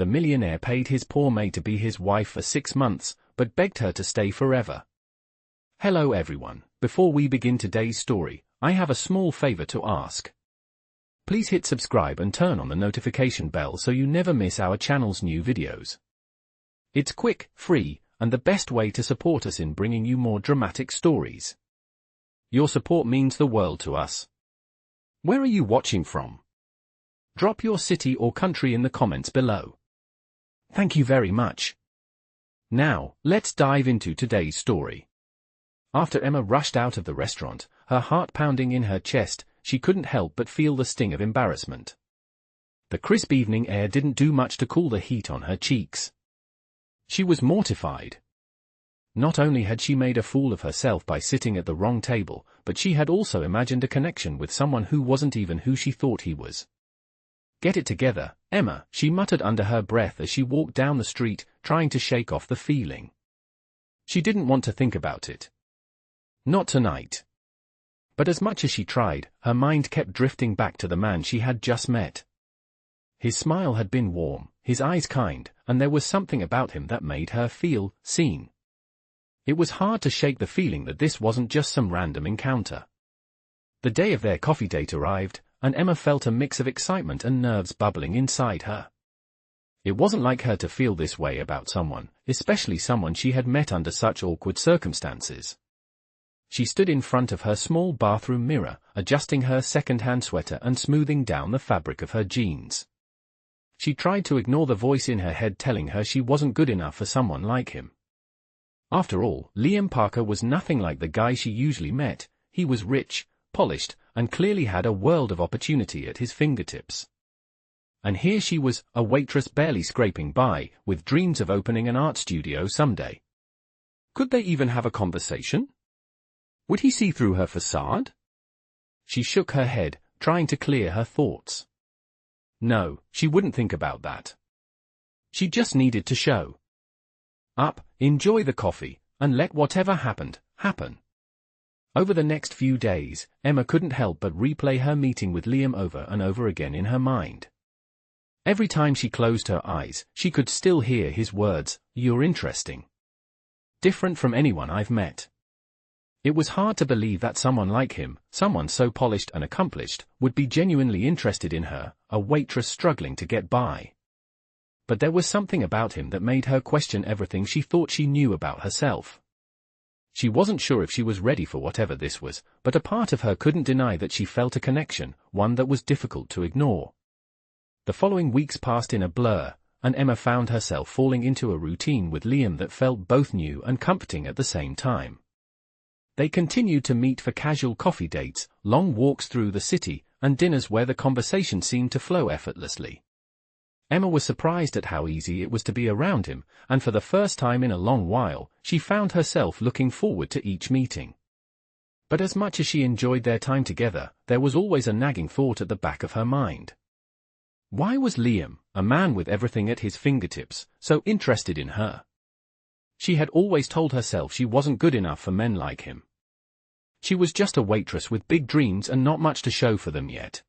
The millionaire paid his poor maid to be his wife for 6 months, but begged her to stay forever. Hello everyone, before we begin today's story, I have a small favor to ask. Please hit subscribe and turn on the notification bell so you never miss our channel's new videos. It's quick, free, and the best way to support us in bringing you more dramatic stories. Your support means the world to us. Where are you watching from? Drop your city or country in the comments below. Thank you very much. Now, let's dive into today's story. After Emma rushed out of the restaurant, her heart pounding in her chest, she couldn't help but feel the sting of embarrassment. The crisp evening air didn't do much to cool the heat on her cheeks. She was mortified. Not only had she made a fool of herself by sitting at the wrong table, but she had also imagined a connection with someone who wasn't even who she thought he was. Get it together, Emma, she muttered under her breath as she walked down the street, trying to shake off the feeling. She didn't want to think about it. Not tonight. But as much as she tried, her mind kept drifting back to the man she had just met. His smile had been warm, his eyes kind, and there was something about him that made her feel seen. It was hard to shake the feeling that this wasn't just some random encounter. The day of their coffee date arrived, and Emma felt a mix of excitement and nerves bubbling inside her. It wasn't like her to feel this way about someone, especially someone she had met under such awkward circumstances. She stood in front of her small bathroom mirror, adjusting her second-hand sweater and smoothing down the fabric of her jeans. She tried to ignore the voice in her head telling her she wasn't good enough for someone like him. After all, Liam Parker was nothing like the guy she usually met. He was rich, polished, and clearly had a world of opportunity at his fingertips. And here she was, a waitress barely scraping by, with dreams of opening an art studio someday. Could they even have a conversation? Would he see through her facade? She shook her head, trying to clear her thoughts. No, she wouldn't think about that. She just needed to show up, enjoy the coffee, and let whatever happened, happen. Over the next few days, Emma couldn't help but replay her meeting with Liam over and over again in her mind. Every time she closed her eyes, she could still hear his words, "You're interesting. Different from anyone I've met." It was hard to believe that someone like him, someone so polished and accomplished, would be genuinely interested in her, a waitress struggling to get by. But there was something about him that made her question everything she thought she knew about herself. She wasn't sure if she was ready for whatever this was, but a part of her couldn't deny that she felt a connection, one that was difficult to ignore. The following weeks passed in a blur, and Emma found herself falling into a routine with Liam that felt both new and comforting at the same time. They continued to meet for casual coffee dates, long walks through the city, and dinners where the conversation seemed to flow effortlessly. Emma was surprised at how easy it was to be around him, and for the first time in a long while, she found herself looking forward to each meeting. But as much as she enjoyed their time together, there was always a nagging thought at the back of her mind. Why was Liam, a man with everything at his fingertips, so interested in her? She had always told herself she wasn't good enough for men like him. She was just a waitress with big dreams and not much to show for them yet.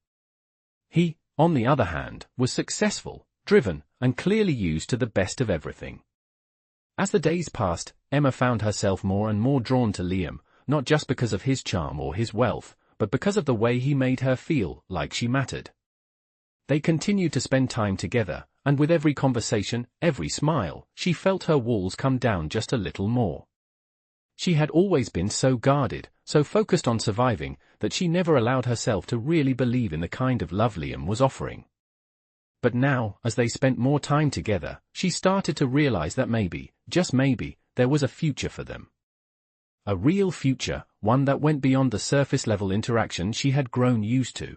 He, on the other hand, was successful, driven, and clearly used to the best of everything. As the days passed, Emma found herself more and more drawn to Liam, not just because of his charm or his wealth, but because of the way he made her feel like she mattered. They continued to spend time together, and with every conversation, every smile, she felt her walls come down just a little more. She had always been so guarded, so focused on surviving, that she never allowed herself to really believe in the kind of love Liam was offering. But now, as they spent more time together, she started to realize that maybe, just maybe, there was a future for them. A real future, one that went beyond the surface-level interaction she had grown used to.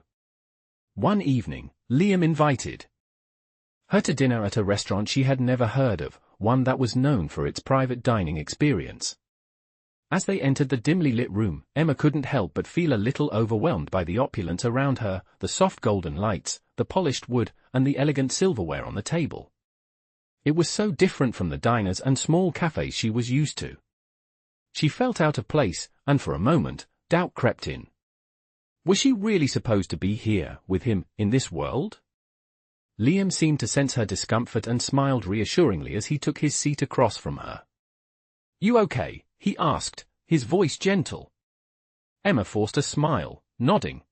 One evening, Liam invited her to dinner at a restaurant she had never heard of, one that was known for its private dining experience. As they entered the dimly lit room, Emma couldn't help but feel a little overwhelmed by the opulence around her, the soft golden lights, the polished wood, and the elegant silverware on the table. It was so different from the diners and small cafes she was used to. She felt out of place, and for a moment, doubt crept in. Was she really supposed to be here, with him, in this world? Liam seemed to sense her discomfort and smiled reassuringly as he took his seat across from her. "You okay?" he asked, his voice gentle. Emma forced a smile, nodding.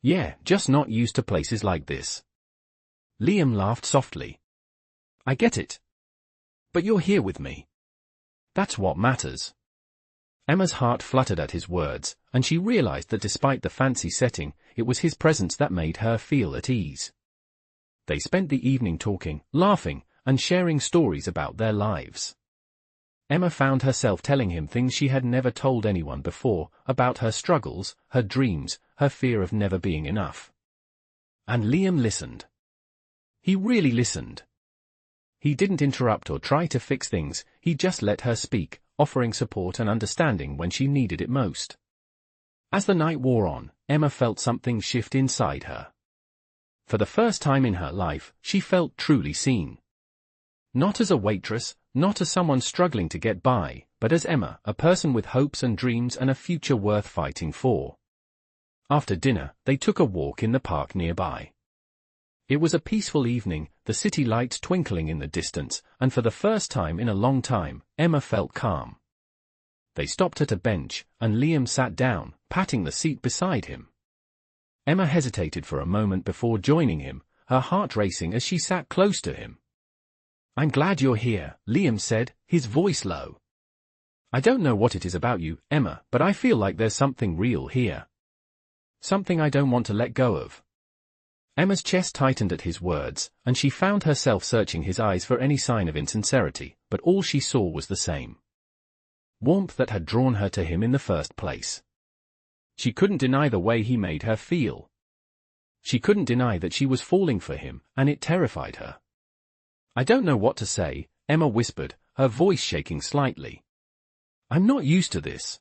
"Yeah, just not used to places like this." Liam laughed softly. "I get it. But you're here with me. That's what matters." Emma's heart fluttered at his words, and she realized that despite the fancy setting, it was his presence that made her feel at ease. They spent the evening talking, laughing, and sharing stories about their lives. Emma found herself telling him things she had never told anyone before, about her struggles, her dreams, her fear of never being enough. And Liam listened. He really listened. He didn't interrupt or try to fix things, he just let her speak, offering support and understanding when she needed it most. As the night wore on, Emma felt something shift inside her. For the first time in her life, she felt truly seen. Not as a waitress, not as someone struggling to get by, but as Emma, a person with hopes and dreams and a future worth fighting for. After dinner, they took a walk in the park nearby. It was a peaceful evening, the city lights twinkling in the distance, and for the first time in a long time, Emma felt calm. They stopped at a bench, and Liam sat down, patting the seat beside him. Emma hesitated for a moment before joining him, her heart racing as she sat close to him. "I'm glad you're here," Liam said, his voice low. "I don't know what it is about you, Emma, but I feel like there's something real here. Something I don't want to let go of." Emma's chest tightened at his words, and she found herself searching his eyes for any sign of insincerity, but all she saw was the same warmth that had drawn her to him in the first place. She couldn't deny the way he made her feel. She couldn't deny that she was falling for him, and it terrified her. "I don't know what to say," Emma whispered, her voice shaking slightly. "I'm not used to this.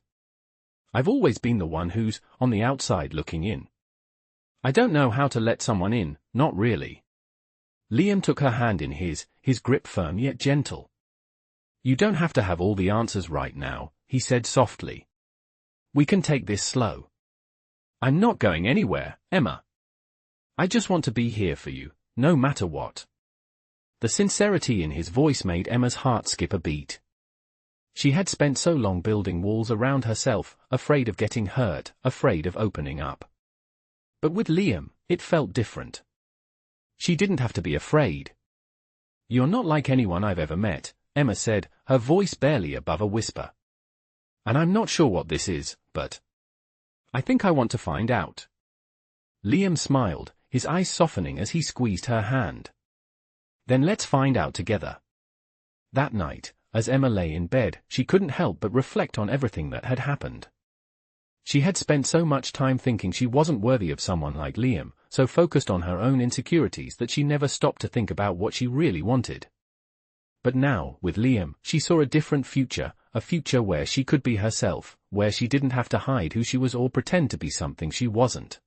I've always been the one who's on the outside looking in. I don't know how to let someone in, not really." Liam took her hand in his grip firm yet gentle. "You don't have to have all the answers right now," he said softly. "We can take this slow. I'm not going anywhere, Emma. I just want to be here for you, no matter what." The sincerity in his voice made Emma's heart skip a beat. She had spent so long building walls around herself, afraid of getting hurt, afraid of opening up. But with Liam, it felt different. She didn't have to be afraid. "You're not like anyone I've ever met," Emma said, her voice barely above a whisper. "And I'm not sure what this is, but I think I want to find out." Liam smiled, his eyes softening as he squeezed her hand. "Then let's find out together." That night, as Emma lay in bed, she couldn't help but reflect on everything that had happened. She had spent so much time thinking she wasn't worthy of someone like Liam, so focused on her own insecurities that she never stopped to think about what she really wanted. But now, with Liam, she saw a different future, a future where she could be herself, where she didn't have to hide who she was or pretend to be something she wasn't.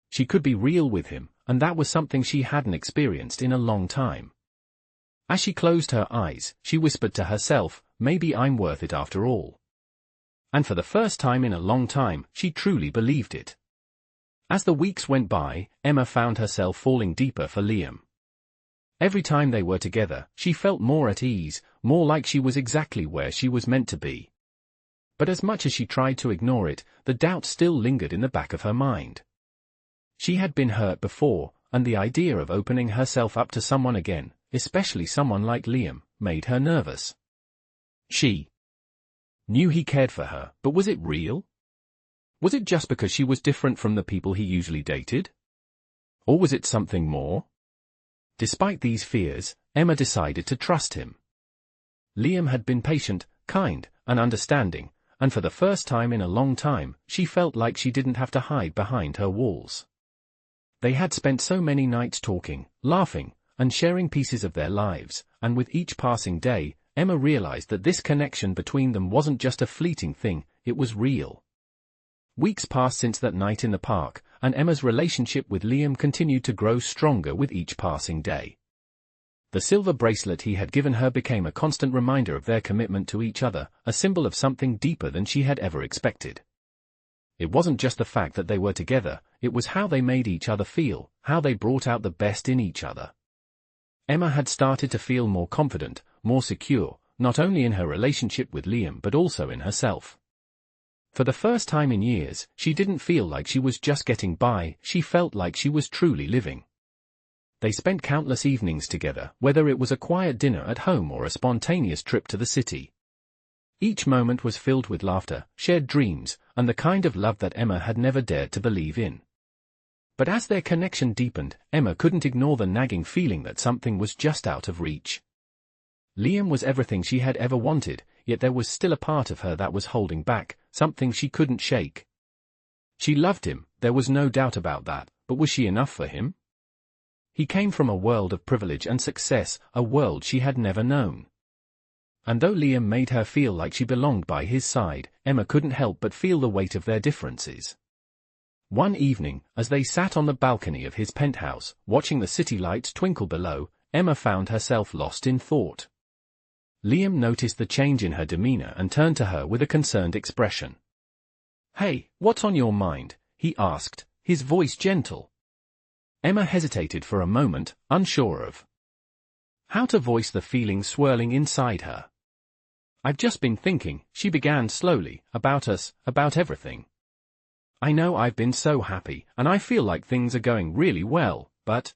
She could be real with him, and that was something she hadn't experienced in a long time. As she closed her eyes, she whispered to herself, "Maybe I'm worth it after all." And for the first time in a long time, she truly believed it. As the weeks went by, Emma found herself falling deeper for Liam. Every time they were together, she felt more at ease, more like she was exactly where she was meant to be. But as much as she tried to ignore it, the doubt still lingered in the back of her mind. She had been hurt before, and the idea of opening herself up to someone again, especially someone like Liam, made her nervous. She knew he cared for her, but was it real? Was it just because she was different from the people he usually dated? Or was it something more? Despite these fears, Emma decided to trust him. Liam had been patient, kind, and understanding, and for the first time in a long time, she felt like she didn't have to hide behind her walls. They had spent so many nights talking, laughing, and sharing pieces of their lives, and with each passing day, Emma realized that this connection between them wasn't just a fleeting thing, it was real. Weeks passed since that night in the park, and Emma's relationship with Liam continued to grow stronger with each passing day. The silver bracelet he had given her became a constant reminder of their commitment to each other, a symbol of something deeper than she had ever expected. It wasn't just the fact that they were together, it was how they made each other feel, how they brought out the best in each other. Emma had started to feel more confident, more secure, not only in her relationship with Liam but also in herself. For the first time in years, she didn't feel like she was just getting by, she felt like she was truly living. They spent countless evenings together, whether it was a quiet dinner at home or a spontaneous trip to the city. Each moment was filled with laughter, shared dreams, and the kind of love that Emma had never dared to believe in. But as their connection deepened, Emma couldn't ignore the nagging feeling that something was just out of reach. Liam was everything she had ever wanted, yet there was still a part of her that was holding back, something she couldn't shake. She loved him, there was no doubt about that, but was she enough for him? He came from a world of privilege and success, a world she had never known. And though Liam made her feel like she belonged by his side, Emma couldn't help but feel the weight of their differences. One evening, as they sat on the balcony of his penthouse, watching the city lights twinkle below, Emma found herself lost in thought. Liam noticed the change in her demeanor and turned to her with a concerned expression. "Hey, what's on your mind?" he asked, his voice gentle. Emma hesitated for a moment, unsure of how to voice the feelings swirling inside her. "I've just been thinking," she began slowly, "about us, about everything. I know I've been so happy, and I feel like things are going really well, but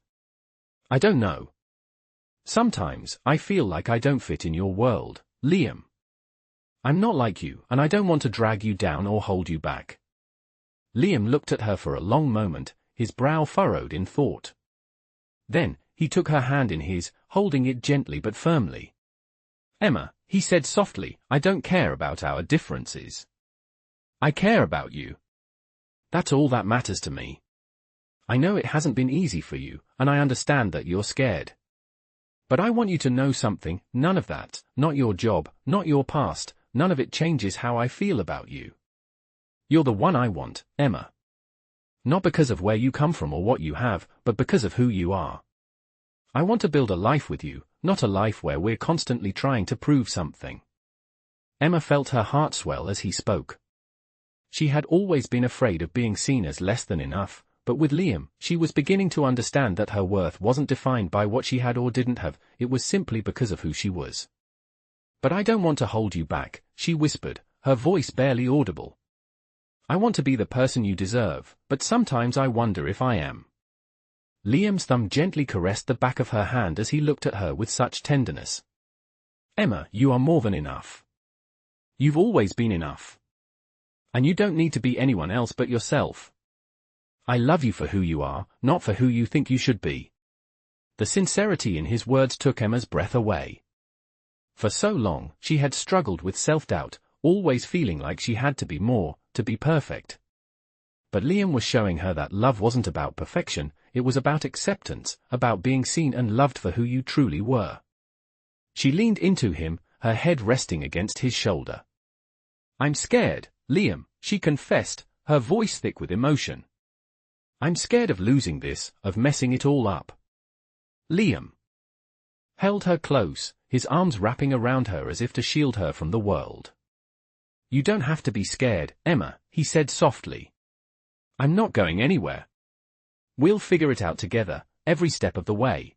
I don't know. Sometimes, I feel like I don't fit in your world, Liam. I'm not like you, and I don't want to drag you down or hold you back." Liam looked at her for a long moment, his brow furrowed in thought. Then, he took her hand in his, holding it gently but firmly. "Emma," he said softly, "I don't care about our differences. I care about you. That's all that matters to me. I know it hasn't been easy for you, and I understand that you're scared. But I want you to know something, none of that, not your job, not your past, none of it changes how I feel about you. You're the one I want, Emma. Not because of where you come from or what you have, but because of who you are. I want to build a life with you, not a life where we're constantly trying to prove something." Emma felt her heart swell as he spoke. She had always been afraid of being seen as less than enough, but with Liam, she was beginning to understand that her worth wasn't defined by what she had or didn't have, it was simply because of who she was. "But I don't want to hold you back," she whispered, her voice barely audible. "I want to be the person you deserve, but sometimes I wonder if I am." Liam's thumb gently caressed the back of her hand as he looked at her with such tenderness. "Emma, you are more than enough. You've always been enough. And you don't need to be anyone else but yourself. I love you for who you are, not for who you think you should be." The sincerity in his words took Emma's breath away. For so long, she had struggled with self-doubt, always feeling like she had to be more, to be perfect. But Liam was showing her that love wasn't about perfection, it was about acceptance, about being seen and loved for who you truly were. She leaned into him, her head resting against his shoulder. "I'm scared, Liam," she confessed, her voice thick with emotion. "I'm scared of losing this, of messing it all up." Liam held her close, his arms wrapping around her as if to shield her from the world. "You don't have to be scared, Emma," he said softly. "I'm not going anywhere. We'll figure it out together, every step of the way.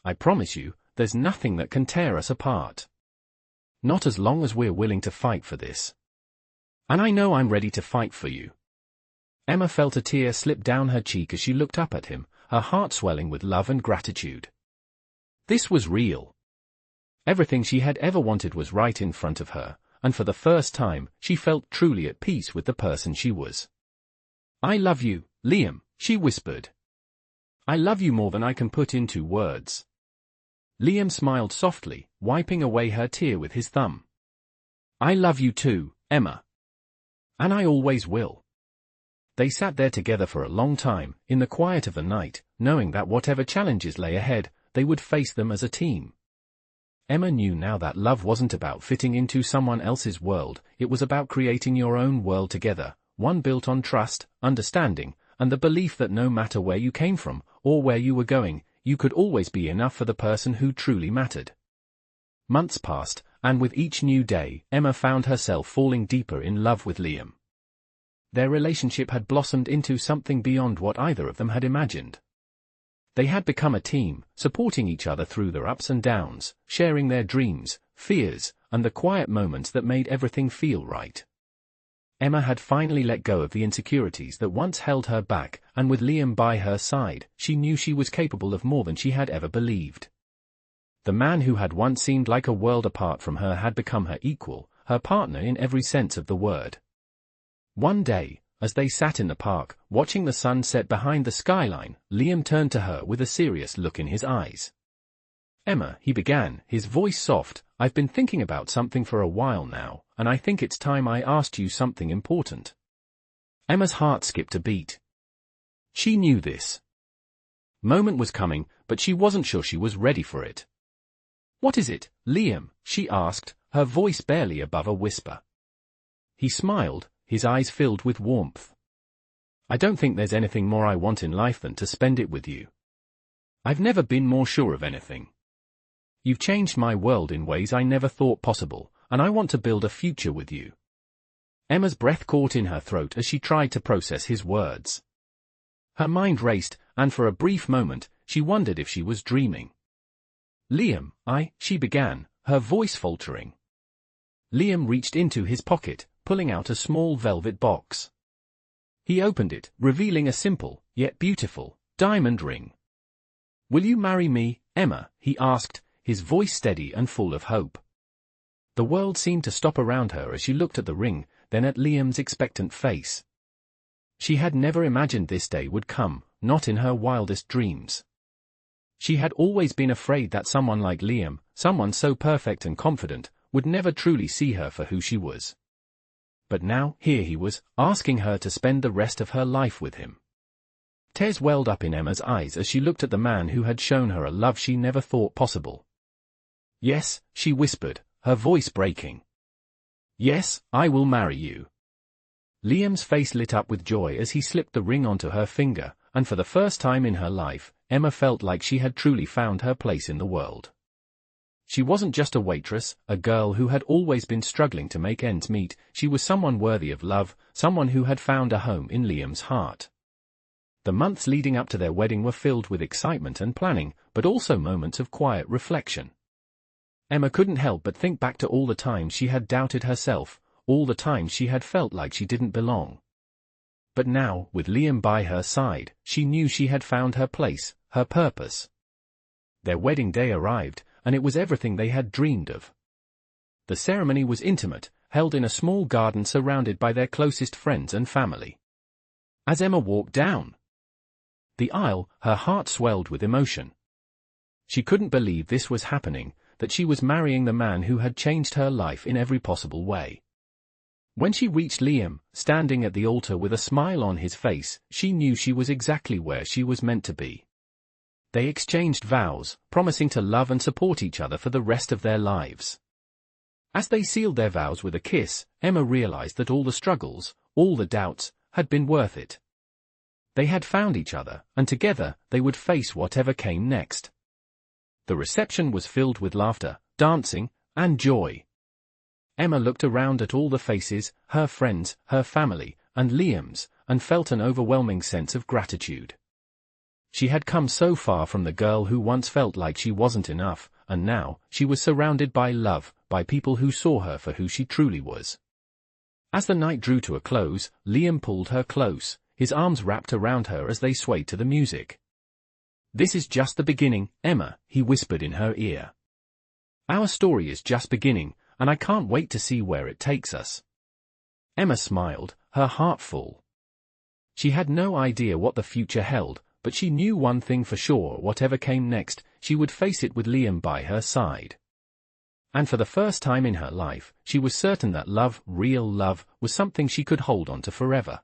I promise you, there's nothing that can tear us apart. Not as long as we're willing to fight for this. And I know I'm ready to fight for you." Emma felt a tear slip down her cheek as she looked up at him, her heart swelling with love and gratitude. This was real. Everything she had ever wanted was right in front of her, and for the first time, she felt truly at peace with the person she was. "I love you, Liam," she whispered. "I love you more than I can put into words." Liam smiled softly, wiping away her tear with his thumb. "I love you too, Emma. And I always will." They sat there together for a long time, in the quiet of the night, knowing that whatever challenges lay ahead, they would face them as a team. Emma knew now that love wasn't about fitting into someone else's world, it was about creating your own world together, one built on trust, understanding, and the belief that no matter where you came from, or where you were going, you could always be enough for the person who truly mattered. Months passed, and with each new day, Emma found herself falling deeper in love with Liam. their relationship had blossomed into something beyond what either of them had imagined. They had become a team, supporting each other through their ups and downs, sharing their dreams, fears, and the quiet moments that made everything feel right. Emma had finally let go of the insecurities that once held her back, and with Liam by her side, she knew she was capable of more than she had ever believed. The man who had once seemed like a world apart from her had become her equal, her partner in every sense of the word. One day, as they sat in the park, watching the sun set behind the skyline, Liam turned to her with a serious look in his eyes. "Emma," he began, his voice soft, "I've been thinking about something for a while now, and I think it's time I asked you something important." Emma's heart skipped a beat. She knew this moment was coming, but she wasn't sure she was ready for it. "What is it, Liam?" she asked, her voice barely above a whisper. He smiled, his eyes filled with warmth. "I don't think there's anything more I want in life than to spend it with you. I've never been more sure of anything. You've changed my world in ways I never thought possible, and I want to build a future with you." Emma's breath caught in her throat as she tried to process his words. Her mind raced, and for a brief moment, she wondered if she was dreaming. "Liam, she began, her voice faltering. Liam reached into his pocket, pulling out a small velvet box. He opened it, revealing a simple, yet beautiful, diamond ring. "Will you marry me, Emma?" he asked, his voice steady and full of hope. The world seemed to stop around her as she looked at the ring, then at Liam's expectant face. She had never imagined this day would come, not in her wildest dreams. She had always been afraid that someone like Liam, someone so perfect and confident, would never truly see her for who she was. But now, here he was, asking her to spend the rest of her life with him. Tears welled up in Emma's eyes as she looked at the man who had shown her a love she never thought possible. "Yes," she whispered, her voice breaking. "Yes, I will marry you." Liam's face lit up with joy as he slipped the ring onto her finger, and for the first time in her life, Emma felt like she had truly found her place in the world. She wasn't just a waitress, a girl who had always been struggling to make ends meet. She was someone worthy of love, someone who had found a home in Liam's heart. The months leading up to their wedding were filled with excitement and planning, but also moments of quiet reflection. Emma couldn't help but think back to all the times she had doubted herself, all the times she had felt like she didn't belong. But now, with Liam by her side, she knew she had found her place, her purpose. Their wedding day arrived, and it was everything they had dreamed of. The ceremony was intimate, held in a small garden surrounded by their closest friends and family. As Emma walked down the aisle, her heart swelled with emotion. She couldn't believe this was happening, that she was marrying the man who had changed her life in every possible way. When she reached Liam, standing at the altar with a smile on his face, she knew she was exactly where she was meant to be. They exchanged vows, promising to love and support each other for the rest of their lives. As they sealed their vows with a kiss, Emma realized that all the struggles, all the doubts, had been worth it. They had found each other, and together, they would face whatever came next. The reception was filled with laughter, dancing, and joy. Emma looked around at all the faces, her friends, her family, and Liam's, and felt an overwhelming sense of gratitude. She had come so far from the girl who once felt like she wasn't enough, and now, she was surrounded by love, by people who saw her for who she truly was. As the night drew to a close, Liam pulled her close, his arms wrapped around her as they swayed to the music. "This is just the beginning, Emma," he whispered in her ear. "Our story is just beginning, and I can't wait to see where it takes us." Emma smiled, her heart full. She had no idea what the future held, but she knew one thing for sure: whatever came next, she would face it with Liam by her side. And for the first time in her life, she was certain that love, real love, was something she could hold on to forever.